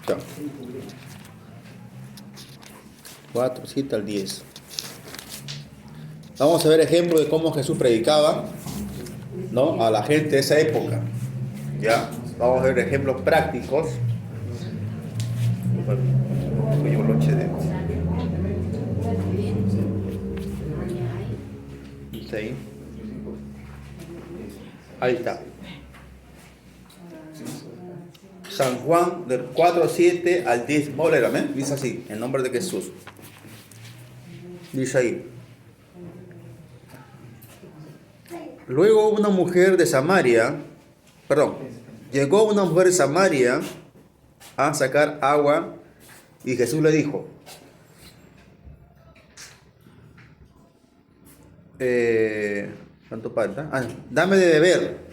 Ya. 4, 7 al 10. Vamos a ver ejemplos de cómo Jesús predicaba, ¿no?, a la gente de esa época. ¿Ya? Vamos a ver ejemplos prácticos. Sí. Ahí está. San Juan del 4:7 al 10. Vamos a leer, amén. Dice así, en nombre de Jesús. Dice ahí. Luego una mujer de Samaria, llegó una mujer de Samaria a sacar agua y Jesús le dijo, ¿cuánto falta? Dame de beber.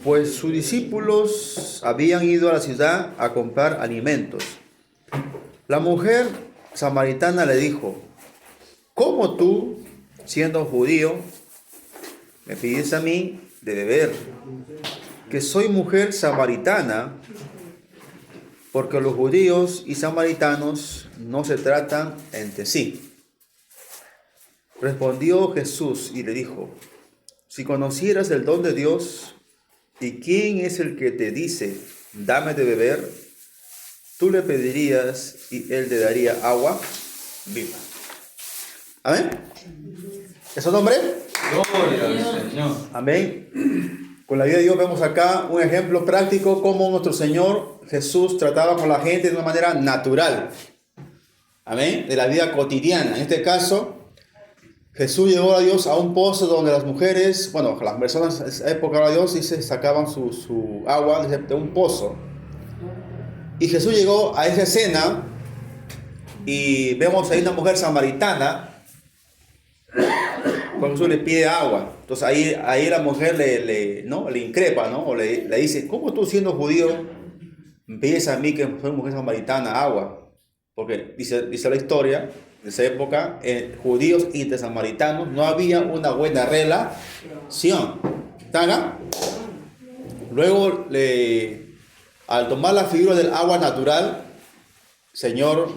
Pues sus discípulos habían ido a la ciudad a comprar alimentos. La mujer samaritana le dijo, ¿cómo tú, siendo judío, me pides a mí de beber, que soy mujer samaritana? Porque los judíos y samaritanos no se tratan entre sí. Respondió Jesús y le dijo, si conocieras el don de Dios y quién es el que te dice, dame de beber, tú le pedirías y él te daría agua viva. ¿Amén? ¿Es su nombre? Gloria al Señor. Amén. Con la vida de Dios vemos acá un ejemplo práctico cómo nuestro Señor Jesús trataba con la gente de una manera natural. Amén. De la vida cotidiana. En este caso, Jesús llevó a Dios a un pozo donde las mujeres, las personas en esa época de Dios sacaban su agua de un pozo. Y Jesús llegó a esa escena y vemos ahí una mujer samaritana. Cuando Jesús le pide agua, entonces ahí la mujer le increpa, ¿no? O le dice, ¿cómo tú siendo judío me pides a mí que soy mujer samaritana agua? Porque dice la historia de esa época, judíos y samaritanos no había una buena relación. ¿Están acá? Luego, al tomar la figura del agua natural, Señor,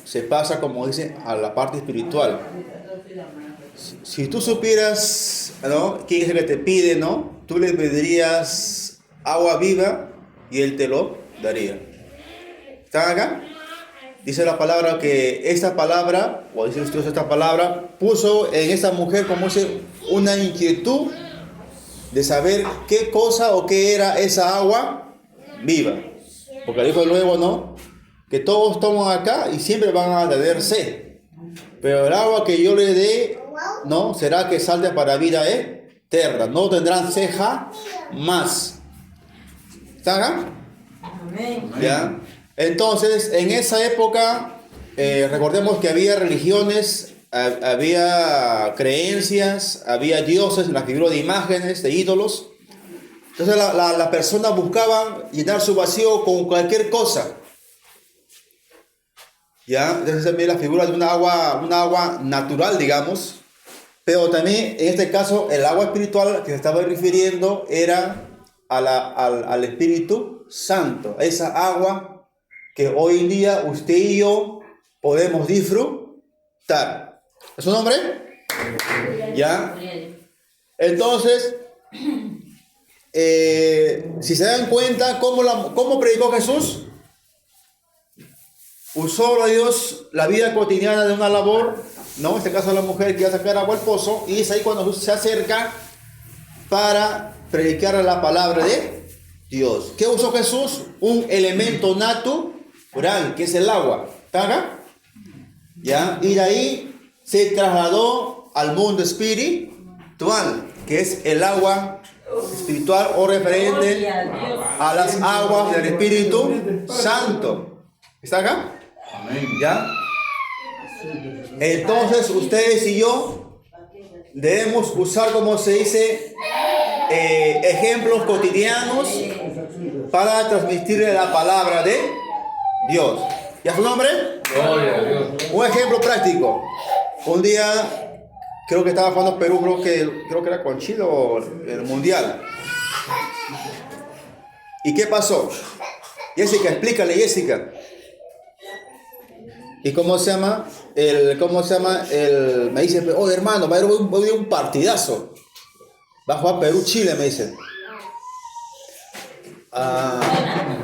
se pasa, como dice, a la parte espiritual. Si tú supieras, quién es el que te pide, tú le pedirías agua viva y él te lo daría. ¿Están acá? Dice la palabra que esta palabra puso en esa mujer, como dice, una inquietud de saber qué cosa o qué era esa agua viva. Porque dijo luego, que todos toman acá y siempre van a tener sed. Pero el agua que yo le dé, será que salte para vida eterna. No tendrán ceja más. ¿Están acá? Amén. ¿Ya? Entonces, en esa época, recordemos que había religiones, había creencias, había dioses en la figura de imágenes, de ídolos. Entonces, la persona buscaba llenar su vacío con cualquier cosa. ¿Ya? Entonces también la figura de una agua natural, digamos, pero también en este caso el agua espiritual que se estaba refiriendo era al Espíritu Santo, esa agua que hoy en día usted y yo podemos disfrutar. ¿Es su nombre? ¿Ya? Entonces, si se dan cuenta, ¿cómo predicó Jesús? Usó a Dios la vida cotidiana de una labor, en este caso la mujer que iba a sacar agua al pozo, y es ahí cuando Jesús se acerca para predicar la palabra de Dios. ¿Qué usó Jesús? Un elemento natural, que es el agua. ¿Está acá? ¿Ya? Y de ahí se trasladó al mundo espiritual, que es el agua espiritual o referente a las aguas del Espíritu Santo. ¿Está acá? Amén. ¿Ya? Entonces ustedes y yo debemos usar, como se dice, ejemplos cotidianos para transmitirle la palabra de Dios. ¿Ya su nombre? Gloria a Dios. Un ejemplo práctico. Un día, creo que estaba jugando Perú, creo que era con Chile o el Mundial. ¿Y qué pasó? Jessica, explícale, Jessica. ¿Y cómo se llama? Me dice, oh hermano, va a haber un partidazo. Va a jugar Perú-Chile, me dice.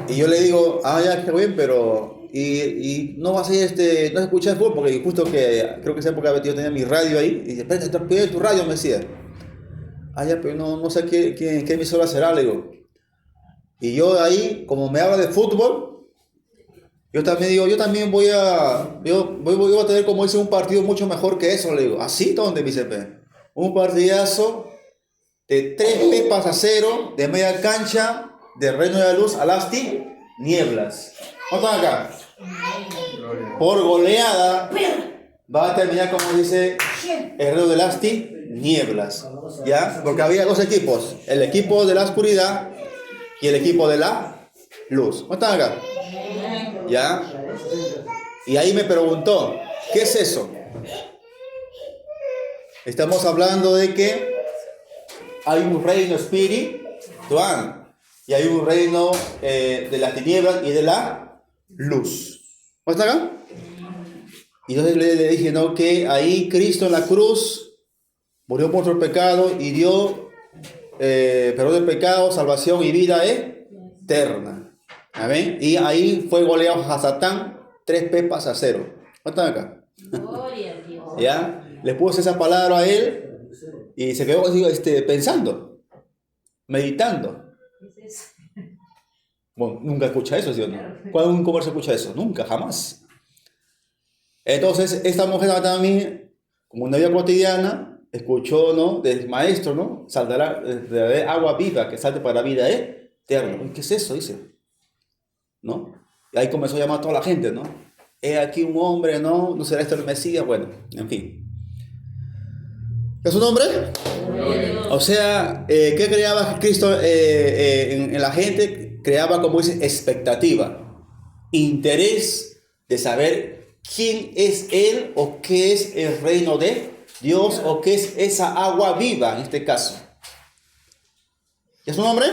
Y yo le digo, ya, qué bien, pero... Y no vas a ir, no escuchar fútbol, porque justo que, creo que esa época yo tenía mi radio ahí, y dice, pide tu radio, me decía. Ya, pero no sé qué emisora será, le digo. Y yo ahí, como me habla de fútbol, yo también digo, yo voy a tener, como dice, un partido mucho mejor que eso, le digo. ¿Así? ¿Dónde, mi CP? Un partidazo de 3-0, de media cancha, de Reino de la Luz a las Nieblas. ¿Cómo están acá? Por goleada va a terminar, como dice, el Reino de las Nieblas. ¿Ya? Porque había dos equipos, el equipo de la oscuridad y el equipo de la luz. ¿Cómo están acá? ¿Ya? Y ahí me preguntó, ¿qué es eso? Estamos hablando de que hay un reino espiritual y hay un reino de las tinieblas y de la luz. ¿Cómo está acá? Y entonces le dije, ¿no? Que ahí Cristo en la cruz murió por nuestro pecado y dio perdón del pecado, salvación y vida eterna. Amén. Y ahí fue goleado a Satán 3-0. ¿Cómo están acá? Gloria a Dios. ¿Ya? Le puse esa palabra a él y se quedó pensando, meditando. Bueno, nunca escucha eso, ¿sí o no? ¿Cuándo un comercio escucha eso? Nunca, jamás. Entonces, esta mujer también, como una vida cotidiana, escuchó, ¿no? Del maestro, ¿no? Saldrá de agua viva, que salte para la vida eterna. ¿Qué es eso? Dice, ¿no? Y ahí comenzó a llamar a toda la gente, ¿no? He aquí un hombre, ¿no? ¿No será este el Mesías? Bueno, en fin. ¿Es un hombre? O sea, ¿qué creaba Cristo en la gente? Creaba, como dice, expectativa, interés de saber quién es Él o qué es el reino de Dios o qué es esa agua viva en este caso. ¿Es un hombre?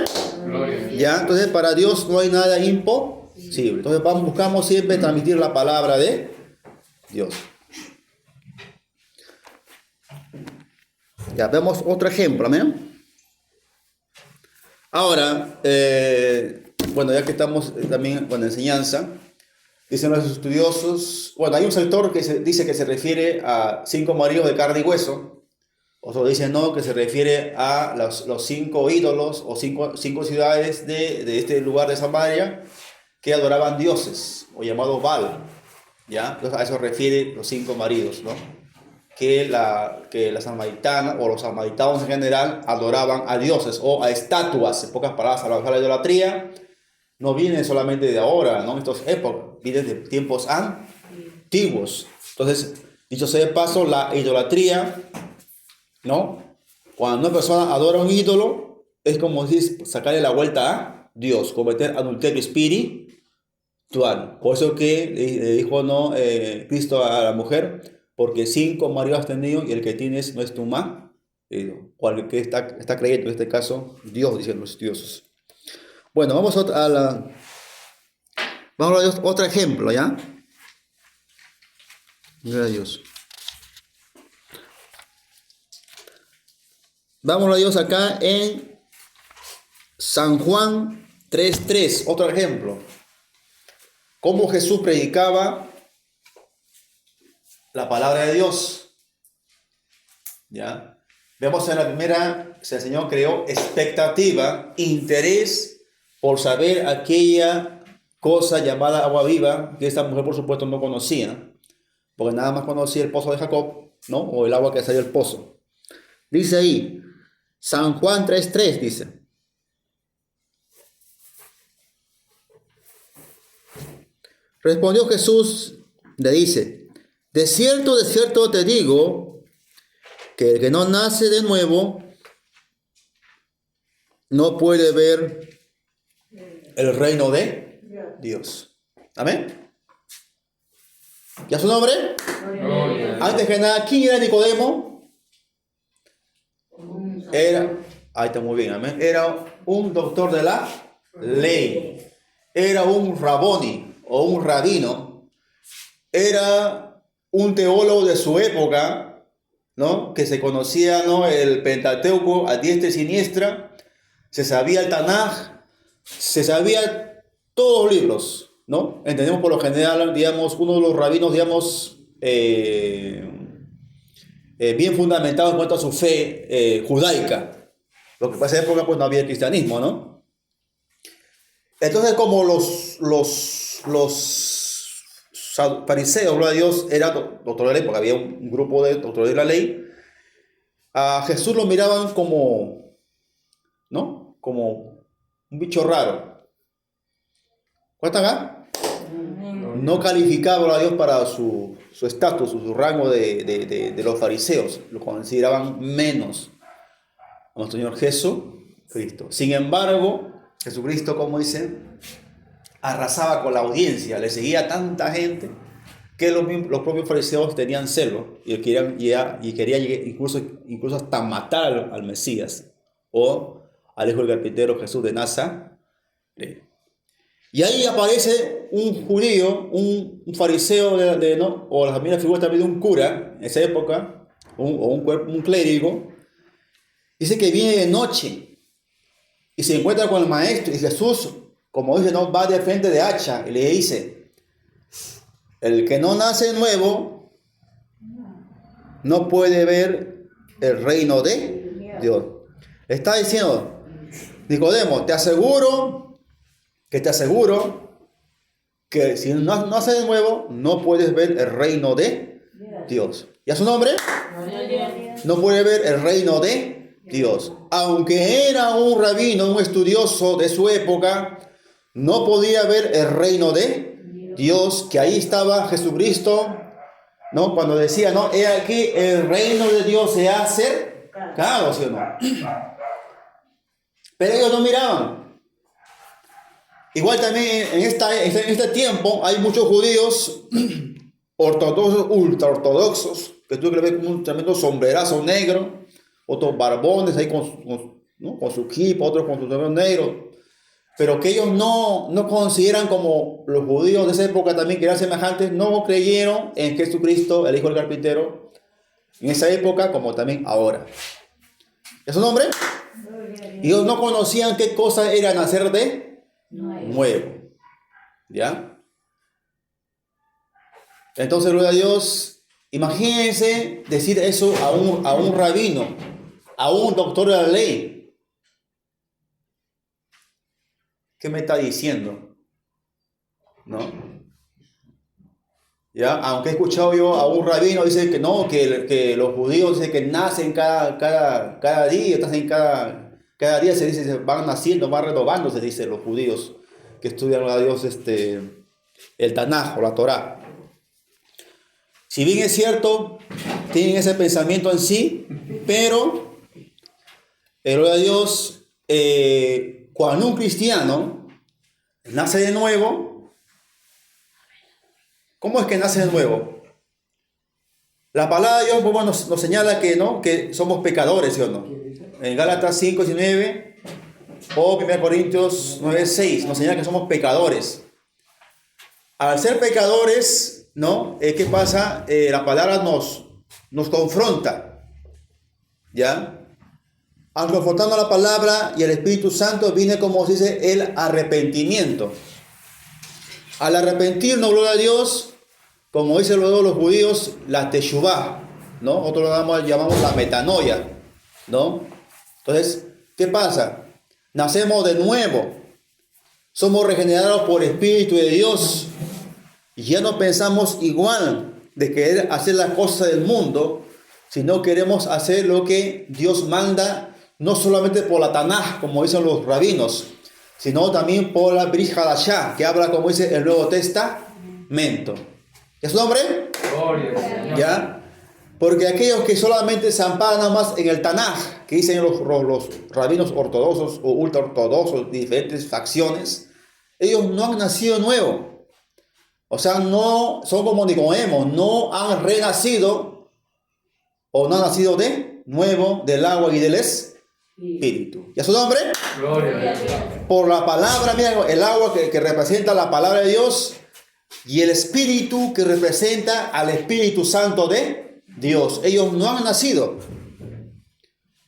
Ya, entonces para Dios no hay nada imposible. Entonces buscamos siempre transmitir la palabra de Dios. Ya vemos otro ejemplo, amén. Ahora, bueno, ya que estamos también con la enseñanza, dicen los estudiosos, bueno, hay un sector que dice que se refiere a 5 maridos de carne y hueso, otros dicen no, que se refiere a los 5 ídolos o 5 ciudades de este lugar de Samaria que adoraban dioses, o llamados Baal, ¿ya? Entonces a eso refiere los 5 maridos, ¿no? Que la samaritana o los samaritanos en general adoraban a dioses o a estatuas. En pocas palabras, la idolatría no viene solamente de ahora, ¿no? En estas épocas, viene de tiempos antiguos. Entonces, dicho sea de paso, la idolatría, ¿no? Cuando una persona adora un ídolo, es como decir, sacarle la vuelta a Dios, cometer adulterio espiritual. Por eso que le dijo, ¿no? Cristo a la mujer, porque 5 maridos has tenido y el que tienes no es tu marido, o el que está creyendo, en este caso, Dios, dicen los estudiosos. Bueno, vamos a otro ejemplo, ¿ya? Gloria a Dios. Vamos a Dios acá en San Juan 3:3, otro ejemplo. Cómo Jesús predicaba la palabra de Dios. ¿Ya? Vemos en la primera, el Señor creó expectativa, interés por saber aquella cosa llamada agua viva, que esta mujer por supuesto no conocía, porque nada más conocía el pozo de Jacob, ¿no? O el agua que salió del pozo. Dice ahí, San Juan 3:3 dice. Respondió Jesús, le dice, de cierto te digo, que el que no nace de nuevo no puede ver el reino de Dios. Amén. ¿Ya su nombre? Antes que nada, ¿quién era Nicodemo? Ahí está muy bien, amén. Era un doctor de la ley. era un raboni o un rabino, era un teólogo de su época, ¿no? Que se conocía, ¿no?, el Pentateuco a diestra y siniestra, se sabía el Tanaj, se sabía todos los libros, ¿no? Entendemos por lo general, digamos, uno de los rabinos, digamos, bien fundamentado en cuanto a su fe judaica. Lo que pasa en esa época pues no había cristianismo, ¿no? Entonces como los fariseos, gloria a Dios, eran doctores de ley, porque había un grupo de doctores de la ley, a Jesús lo miraban como, ¿no?, como un bicho raro. ¿Cuál está acá? No calificaba, gloria a Dios, para su estatus, su rango de los fariseos. Lo consideraban menos a nuestro Señor Jesucristo. Sin embargo, Jesucristo, como dice, arrasaba con la audiencia, le seguía a tanta gente que los propios fariseos tenían celo y querían incluso hasta matar al Mesías o al hijo del carpintero Jesús de Nazaret. Y ahí aparece un judío, un fariseo, ¿no?, o la primera figura también de un cura en esa época, un clérigo. Dice que viene de noche y se encuentra con el maestro, y Jesús, como dice, no, va de frente de hacha y le dice: el que no nace de nuevo no puede ver el reino de Dios. Está diciendo: Nicodemo, te aseguro que si no naces de nuevo no puedes ver el reino de Dios. ¿Y a su nombre? No puede ver el reino de Dios. Aunque era un rabino, un estudioso de su época, no podía ver el reino de Dios, que ahí estaba Jesucristo, ¿no?, cuando decía, ¿no?, he aquí el reino de Dios se hace claro, ¿sí o no? Pero ellos no miraban. Igual también en este tiempo hay muchos judíos ortodoxos, ultra ortodoxos, que tú le ves con un tremendo sombrerazo negro, otros barbones ahí ¿no?, con su kippah, otros con su sombrero negro, pero que ellos no consideran, como los judíos de esa época también, que eran semejantes, no creyeron en Jesucristo, el hijo del carpintero, en esa época como también ahora. ¿Es su nombre? Ellos no conocían qué cosa era nacer de nuevo. ¿Ya? Entonces, gloria a Dios, imagínense decir eso a un rabino, a un doctor de la ley. ¿Qué me está diciendo? ¿No? ¿Ya? Aunque he escuchado yo a un rabino, dice que no, que los judíos dicen que nacen cada día, cada día se dice, se van naciendo, van renovándose, dice los judíos que estudian a Dios el Tanaj o la Torá. Si bien es cierto, tienen ese pensamiento en sí, pero, gloria a Dios, cuando un cristiano nace de nuevo, ¿cómo es que nace de nuevo? La palabra de Dios, bueno, nos señala que, ¿no?, que somos pecadores, ¿sí o no? En Gálatas 5:19 o 1 Corintios 9:6 nos señala que somos pecadores. Al ser pecadores, ¿no?, ¿qué pasa? La palabra nos confronta, ¿ya? Al confrontarnos la palabra y el Espíritu Santo viene, como se dice, el arrepentimiento. Al arrepentirnos, gloria a Dios, como dicen luego los judíos, la teshuvah, ¿no? Nosotros lo llamamos la metanoia, ¿no? Entonces, ¿qué pasa? Nacemos de nuevo, somos regenerados por el Espíritu de Dios y ya no pensamos igual de querer hacer las cosas del mundo, sino queremos hacer lo que Dios manda, no solamente por la Tanaj, como dicen los rabinos, sino también por la Brit Hadashah, que habla, como dice el Nuevo Testamento. ¿Es su nombre? Gloria. ¿Ya? Porque aquellos que solamente se amparan nada más en el Tanaj, que dicen los rabinos ortodoxos o ultra ortodoxos, diferentes facciones, ellos no han nacido nuevo. O sea, no son como Nicodemo, no han renacido o no han nacido de nuevo del agua y del espíritu. ¿Y a su nombre? Gloria a Dios. Por la palabra, mira, el agua que representa la palabra de Dios y el espíritu que representa al Espíritu Santo de Dios. Ellos no han nacido.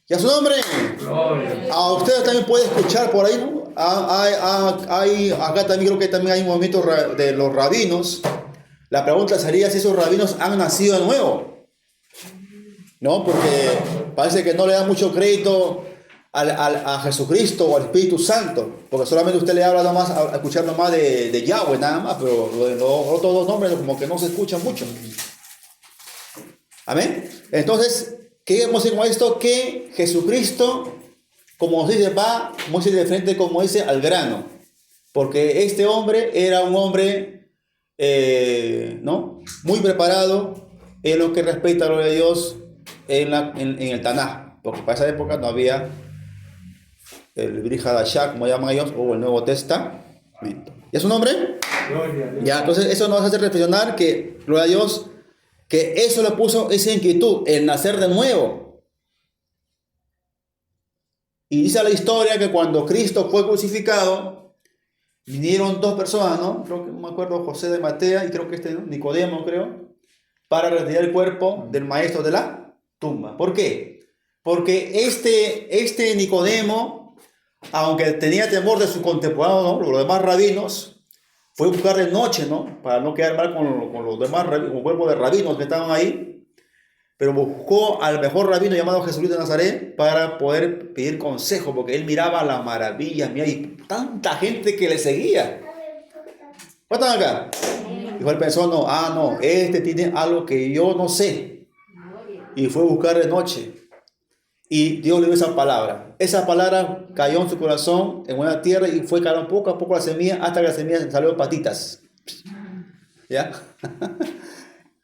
¿Y a su nombre? Gloria a Dios. A ustedes también pueden escuchar por ahí, ¿no? Acá también creo que también hay un movimiento de los rabinos. La pregunta sería si esos rabinos han nacido de nuevo. ¿No? Porque parece que no le dan mucho crédito a Jesucristo o al Espíritu Santo. Porque solamente usted le habla nada más, a escuchar nada más de Yahweh, nada más. Pero los otros dos nombres como que no se escuchan mucho. Amén. Entonces, ¿qué queremos decir con esto? Que Jesucristo, como nos dice, va muy de frente, como dice, al grano. Porque este hombre era un hombre, ¿no? Muy preparado en lo que respecta a lo de Dios en el Tanaj. Porque para esa época no había el Brit Hadashah, como llaman ellos, o el Nuevo Testamento. ¿Y es su nombre? Gloria a Dios. Ya, entonces eso nos hace reflexionar que, gloria a Dios, que eso le puso esa inquietud, el nacer de nuevo. Y dice la historia que cuando Cristo fue crucificado, vinieron dos personas, ¿no? Creo que no me acuerdo, José de Matea y creo que ¿no? Nicodemo, creo, para retirar el cuerpo del maestro de la tumba. ¿Por qué? Porque este Nicodemo, aunque tenía temor de sus contemporáneos, ¿no? Los demás rabinos, fue a buscar de noche, ¿no? Para no quedar mal con los demás rabinos, con el cuerpo de rabinos que estaban ahí. Pero buscó al mejor rabino llamado Jesús de Nazaret para poder pedir consejo, porque él miraba las maravillas, mira, y tanta gente que le seguía. ¿Cuántos están acá? Y él pensó, no, este tiene algo que yo no sé. Y fue a buscar de noche. Y Dios le dio esa palabra. Esa palabra cayó en su corazón, en buena tierra, y fue cayendo poco a poco la semilla, hasta que la semilla salió de patitas. ¿Ya?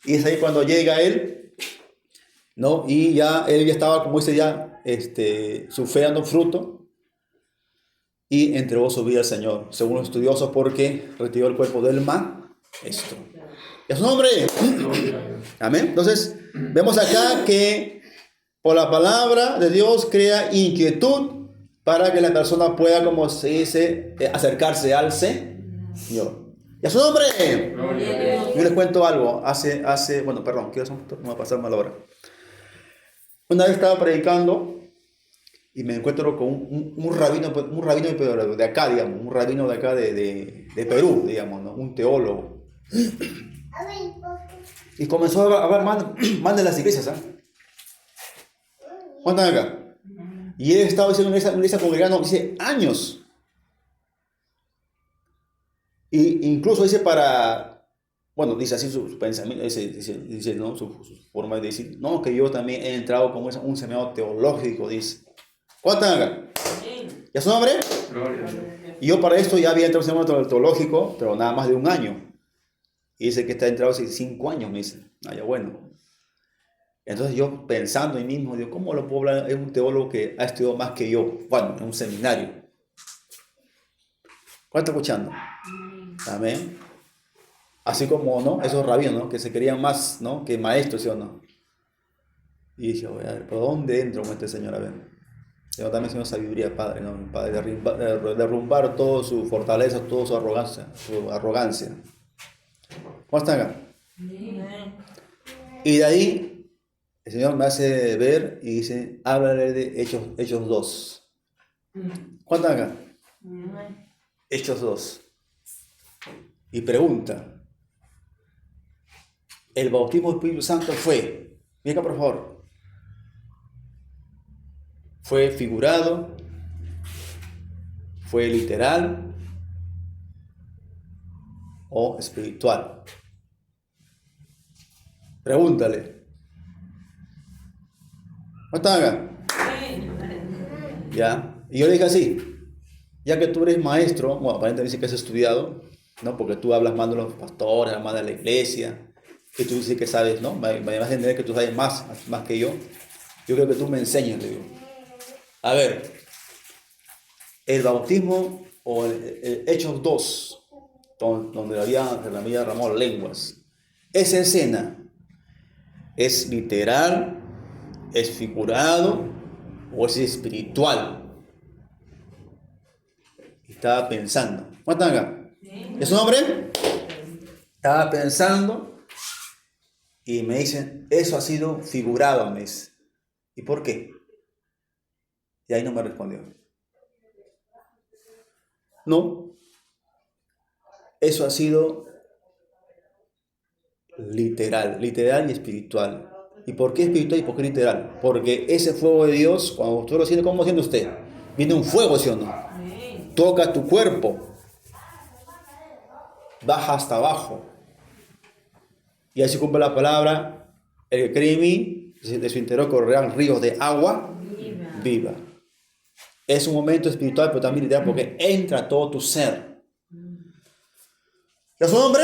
Y es ahí cuando llega él, ¿no? Y ya él ya estaba, como dice ya, su fe dando fruto, y entregó su vida al Señor, según los estudiosos, porque retiró el cuerpo del maestro. ¿Es su nombre? Amén. Entonces, vemos acá que por la palabra de Dios crea inquietud para que la persona pueda, como se dice, acercarse al Señor. ¿Y a su nombre? Yo les cuento algo. Bueno, perdón, no va a pasar mal ahora. Una vez estaba predicando y me encuentro con un rabino de acá, digamos, un rabino de acá de Perú, digamos, ¿no? Un teólogo. Y comenzó a hablar mal de las iglesias, ¿ah? ¿Cuántos están acá? Y él estaba diciendo en una iglesia congregando, dice, años. Y incluso dice bueno, dice así su pensamiento, dice ¿no? su forma de decir, no, que yo también he entrado como un seminaro teológico, dice. ¿Cuántos están acá? ¿Ya su nombre? Y yo para esto ya había entrado en un seminaro teológico, pero nada más de un año. Y dice que está entrado hace 5 años, me dice. Ya bueno. Entonces yo pensando en mí mismo, digo, ¿cómo lo puedo hablar? Es un teólogo que ha estudiado más que yo, bueno, en un seminario. ¿Cuál está escuchando? Amén. Así como, ¿no? Esos rabinos, ¿no? Que se querían más, ¿no? Que maestros, ¿sí o no? Y dije, a ver, ¿por dónde entro con este señor? A ver. Yo también Señor sabiduría, Padre, ¿no? Para derrumbar toda su fortaleza, toda su arrogancia. ¿Cómo están acá? Y de ahí el Señor me hace ver y dice, háblale de Hechos 2. ¿Cuántos están acá? Hechos 2. Y pregunta, el bautismo del Espíritu Santo fue, mira acá por favor, fue figurado, fue literal o espiritual. Pregúntale. ¿No están acá? Ya. Y yo le dije así, ya que tú eres maestro, bueno, aparentemente dice que has estudiado, ¿no? Porque tú hablas más de los pastores, más de la iglesia, que tú dices que sabes, ¿no? Me vas a entender que tú sabes más que yo. Yo creo que tú me enseñes, le digo. A ver, el bautismo o el Hechos 2, donde había derramado lenguas, esa escena es literal, es figurado o es espiritual. Estaba pensando. ¿Cuánto están acá? ¿Es un hombre? Estaba pensando y me dicen, eso ha sido figurado, me dice. ¿Y por qué? Y ahí no me respondió. No, eso ha sido literal y espiritual. ¿Y por qué espiritual y por qué literal? Porque ese fuego de Dios, cuando usted lo siente, ¿cómo siente usted? Viene un fuego, ¿sí o no? Toca tu cuerpo, baja hasta abajo. Y así cumple la palabra, el que cree en mí, de su interior correrán ríos de agua viva. Es un momento espiritual, pero también literal, porque entra todo tu ser. ¿Ya es un hombre?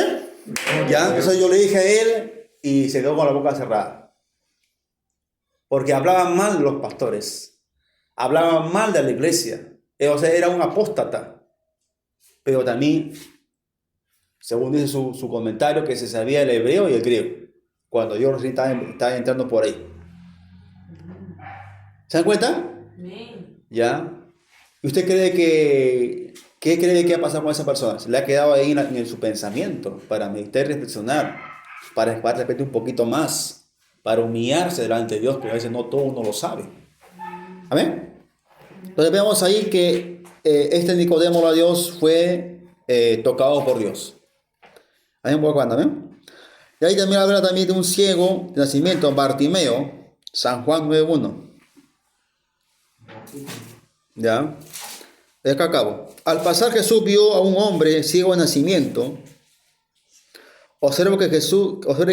Ya, entonces yo le dije a él y se quedó con la boca cerrada. Porque hablaban mal de los pastores, hablaban mal de la iglesia. O sea, era un apóstata. Pero también, según dice su comentario, que se sabía el hebreo y el griego, cuando yo recién estaba entrando por ahí. ¿Se dan cuenta? ¿Ya? ¿Y usted cree qué cree que ha pasado con esa persona? Se le ha quedado ahí en su pensamiento para meditar y reflexionar, para repetir un poquito más, para humillarse delante de Dios, porque a veces no todo uno lo sabe. ¿Amén? Entonces vemos ahí que este Nicodemo a Dios fue tocado por Dios. Ahí un poco anda, ¿amén? Y ahí también habla también de un ciego de nacimiento, Bartimeo, San Juan 9:1. ¿Ya? De acá acabo. Al pasar Jesús vio a un hombre ciego de nacimiento. Observe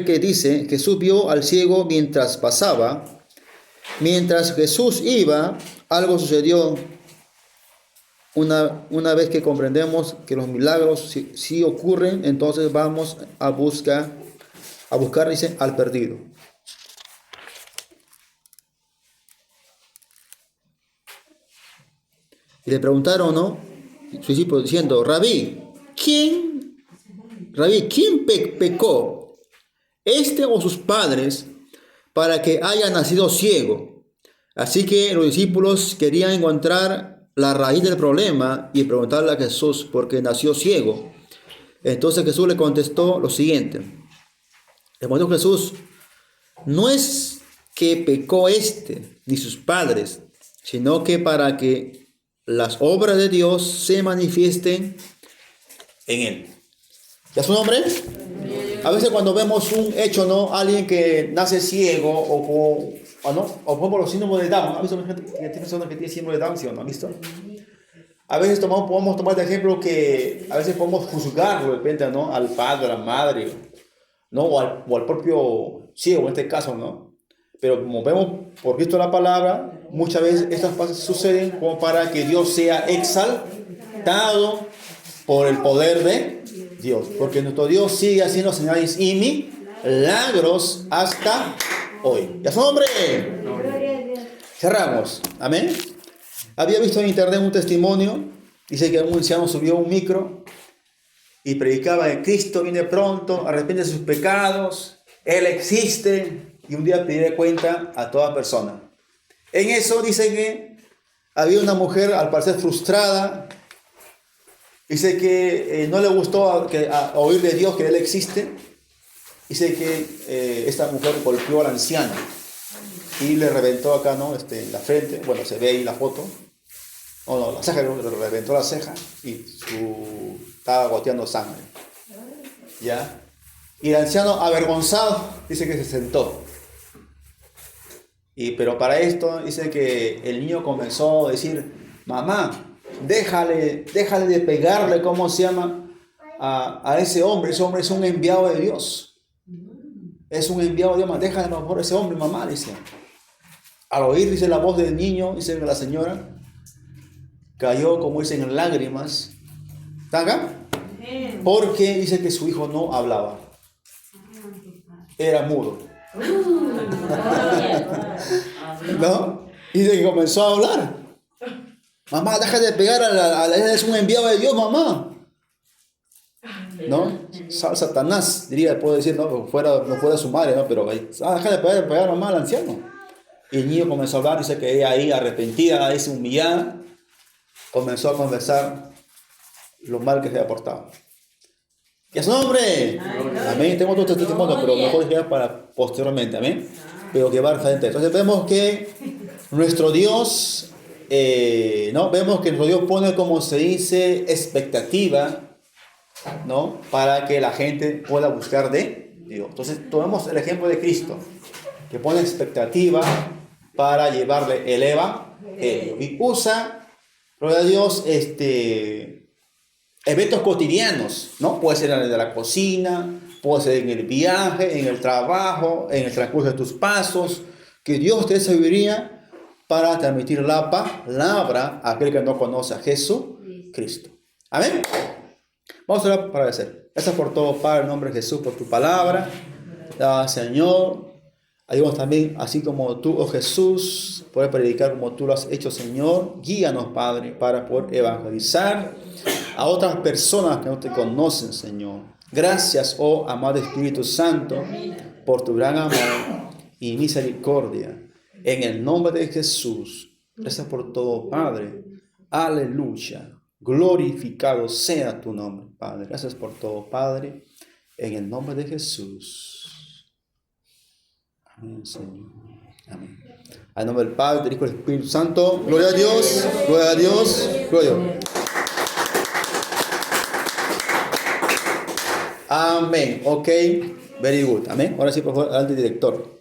que dice, Jesús vio al ciego mientras pasaba. Mientras Jesús iba, algo sucedió. Una vez que comprendemos que los milagros sí ocurren, entonces vamos a buscar, dice, al perdido. Y le preguntaron, ¿no? Sus discípulos diciendo, Rabí, ¿quién pecó? ¿Este o sus padres para que haya nacido ciego? Así que los discípulos querían encontrar la raíz del problema y preguntarle a Jesús por qué nació ciego. Entonces Jesús le contestó lo siguiente. Le contestó Jesús, no es que pecó ni sus padres, sino que para que las obras de Dios se manifiesten en él. ¿Ya es un hombre? A veces cuando vemos un hecho, ¿no? Alguien que nace ciego o por los síndromes de Down. ¿Ha visto gente que tiene personas que tienen síndrome de Down? ¿Sí o no? ¿Ha visto? A veces podemos tomar de ejemplo que a veces podemos juzgar de repente, ¿no? Al padre, a la madre, ¿no? O al propio ciego en este caso, ¿no? Pero como vemos por Cristo la palabra, muchas veces estas cosas suceden como para que Dios sea exaltado por el poder de Dios. Porque nuestro Dios sigue haciendo señales y milagros hasta hoy. ¿Ya son hombre? Cerramos. Amén. Había visto en internet un testimonio. Dice que un anciano subió un micro y predicaba que Cristo viene pronto, arrepiente de sus pecados, Él existe. Y un día pediré cuenta a toda persona. En eso dice que había una mujer, al parecer frustrada. Dice que no le gustó a oír de Dios que Él existe. Dice que esta mujer golpeó al anciano y le reventó acá, ¿no? En la frente. Bueno, se ve ahí la foto. La ceja, le reventó la ceja y estaba goteando sangre. ¿Ya? Y el anciano, avergonzado, dice que se sentó. Pero para esto dice que el niño comenzó a decir, mamá, déjale de pegarle, ¿cómo se llama? A ese hombre es un enviado de Dios. Es un enviado de Dios, déjale por favor ese hombre, mamá, dice. Al oír, dice la voz del niño, dice que la señora cayó, como dicen, en lágrimas. ¿Está acá? Porque dice que su hijo no hablaba. Era mudo. ¿No? Y de que comenzó a hablar. Mamá, deja de pegar es un enviado de Dios, mamá. ¿No? Satanás, puedo decir, ¿no? No fuera su madre, ¿no? Pero deja de pegar mamá al anciano. Y el niño comenzó a hablar, dice que ella ahí arrepentida, ahí humillada, comenzó a confesar lo mal que se había portado. ¡Que es nombre! Amén. Tengo otro testimonio, pero mejor queda para posteriormente. Amén. Pero que va al frente. Entonces vemos que nuestro Dios, ¿no? Vemos que nuestro Dios pone, como se dice, expectativa, ¿no? Para que la gente pueda buscar de Dios. Entonces tomemos el ejemplo de Cristo, que pone expectativa para llevarle el evangelio. Y usa, gloria a Dios, eventos cotidianos, ¿no? Puede ser en el de la cocina, puede ser en el viaje, en el trabajo, en el transcurso de tus pasos, que Dios te dé sabiduría para transmitir la palabra a aquel que no conoce a Jesucristo. Amén. Vamos a orar para agradecer. Gracias por todo, Padre, en nombre de Jesús, por tu palabra. Señor, ayúdanos también, así como tú, oh Jesús, poder predicar como tú lo has hecho, Señor. Guíanos, Padre, para poder evangelizar a otras personas que no te conocen, Señor. Gracias, oh amado Espíritu Santo, por tu gran amor y misericordia. En el nombre de Jesús. Gracias por todo, Padre. Aleluya. Glorificado sea tu nombre, Padre. Gracias por todo, Padre. En el nombre de Jesús. Amén, Señor. Amén. Al nombre del Padre, del Hijo y del Espíritu Santo. Gloria a Dios. Gloria a Dios. Gloria a Dios. Amén. Ok. Very good. Amén. Ahora sí, por favor, adelante, director.